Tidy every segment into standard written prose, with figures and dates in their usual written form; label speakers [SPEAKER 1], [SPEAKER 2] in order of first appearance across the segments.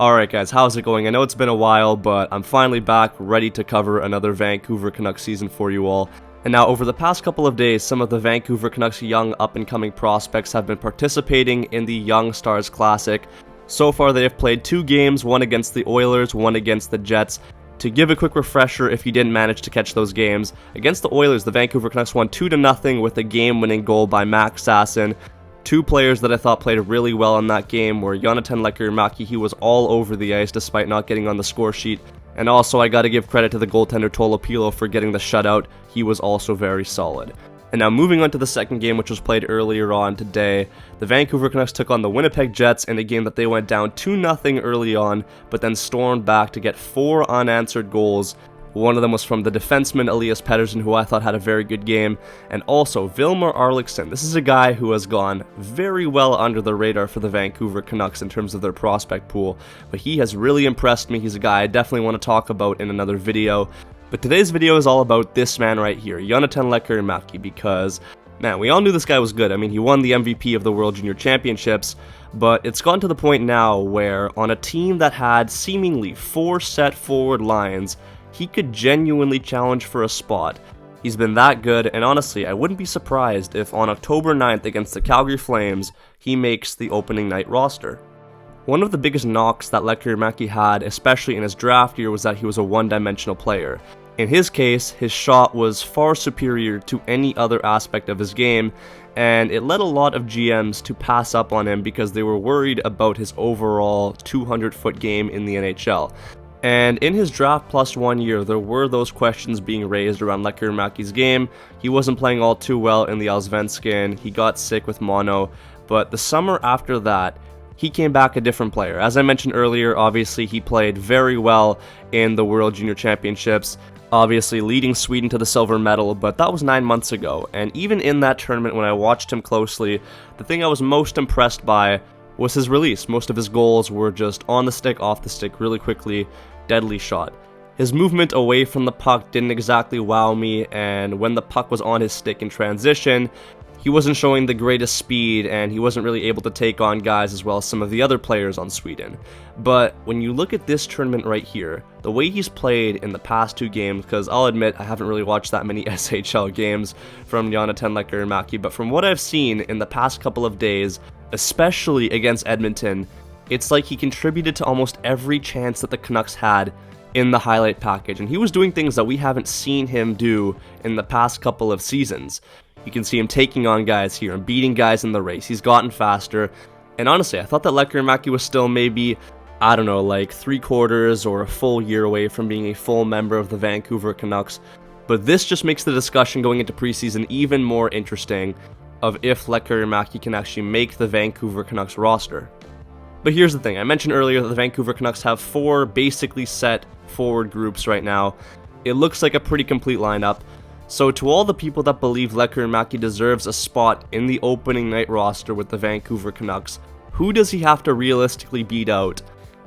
[SPEAKER 1] Alright guys, how's it going? I know it's been a while, but I'm finally back, ready to cover another Vancouver Canucks season for you all. And now, over the past couple of days, some of the Vancouver Canucks young up-and-coming prospects have been participating in the Young Stars Classic. So far, they have played 2 games, one against the Oilers, one against the Jets. To give a quick refresher, if you didn't manage to catch those games, against the Oilers, the Vancouver Canucks won 2-0 with a game-winning goal by Max Sasson. 2 players that I thought played really well in that game were Lekkerimaki. He was all over the ice despite not getting on the score sheet. And also, I gotta give credit to the goaltender Tolopilo for getting the shutout. He was also very solid. And now moving on to the second game, which was played earlier on today, the Vancouver Canucks took on the Winnipeg Jets in a game that they went down 2-0 early on, but then stormed back to get 4 unanswered goals. One of them was from the defenseman Elias Pettersson, who I thought had a very good game, and also Vilmer Arliksson. This is a guy who has gone very well under the radar for the Vancouver Canucks in terms of their prospect pool, but he has really impressed me. He's a guy I definitely want to talk about in another video. But today's video is all about this man right here, Lekkerimaki, because, man, we all knew this guy was good. I mean, he won the MVP of the World Junior Championships, but it's gotten to the point now where on a team that had seemingly 4 set forward lines, he could genuinely challenge for a spot. He's been that good, and honestly, I wouldn't be surprised if on October 9th against the Calgary Flames, he makes the opening night roster. One of the biggest knocks that Lekkerimaki had, especially in his draft year, was that he was a one-dimensional player. In his case, his shot was far superior to any other aspect of his game, and it led a lot of GMs to pass up on him because they were worried about his overall 200-foot game in the NHL. And in his draft plus 1 year, there were those questions being raised around Lekkerimaki's game. He wasn't playing all too well in the Allsvenskan, he got sick with mono, but the summer after that, he came back a different player. As I mentioned earlier, obviously he played very well in the World Junior Championships, obviously leading Sweden to the silver medal, but that was 9 months ago. And even in that tournament, when I watched him closely, the thing I was most impressed by was his release. Most of his goals were just on the stick, off the stick, really quickly, deadly shot. His movement away from the puck didn't exactly wow me, and when the puck was on his stick in transition, he wasn't showing the greatest speed, and he wasn't really able to take on guys as well as some of the other players on Sweden. But when you look at this tournament right here, the way he's played in the past 2 games, because I'll admit I haven't really watched that many SHL games from Lekkerimaki, but from what I've seen in the past couple of days, especially against Edmonton, it's like he contributed to almost every chance that the Canucks had in the highlight package, and he was doing things that we haven't seen him do in the past couple of seasons. You can see him taking on guys here and beating guys in the race. He's gotten faster, and honestly, I thought that Lekkerimaki was still maybe, I don't know, like 3/4 or a full year away from being a full member of the Vancouver Canucks, but this just makes the discussion going into preseason even more interesting of if Lekkerimaki can actually make the Vancouver Canucks roster. But here's the thing, I mentioned earlier that the Vancouver Canucks have 4 basically set forward groups right now. It looks like a pretty complete lineup. So to all the people that believe Lekkerimaki deserves a spot in the opening night roster with the Vancouver Canucks, who does he have to realistically beat out?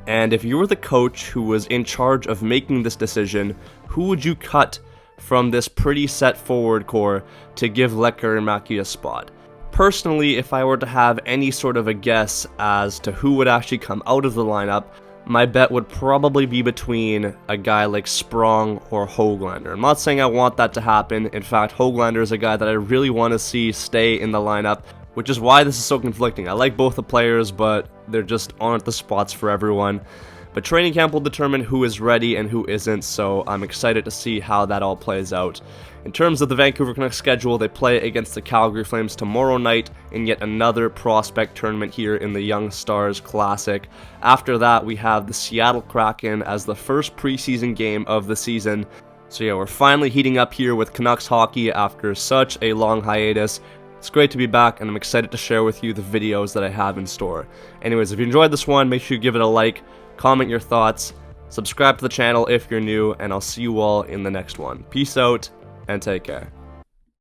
[SPEAKER 1] And if you were the coach who was in charge of making this decision, who would you cut from this pretty set forward core to give Lekkerimaki a spot? Personally, if I were to have any sort of a guess as to who would actually come out of the lineup, my bet would probably be between a guy like Sprong or Höglander. I'm not saying I want that to happen. In fact, Höglander is a guy that I really want to see stay in the lineup, which is why this is so conflicting. I like both the players, but there just aren't the spots for everyone. But training camp will determine who is ready and who isn't, so I'm excited to see how that all plays out. In terms of the Vancouver Canucks schedule, they play against the Calgary Flames tomorrow night in yet another prospect tournament here in the Young Stars Classic. After that, we have the Seattle Kraken as the first preseason game of the season. So yeah, we're finally heating up here with Canucks hockey after such a long hiatus. It's great to be back, and I'm excited to share with you the videos that I have in store. Anyways, if you enjoyed this one, make sure you give it a like, comment your thoughts, subscribe to the channel if you're new, and I'll see you all in the next one. Peace out, and take care.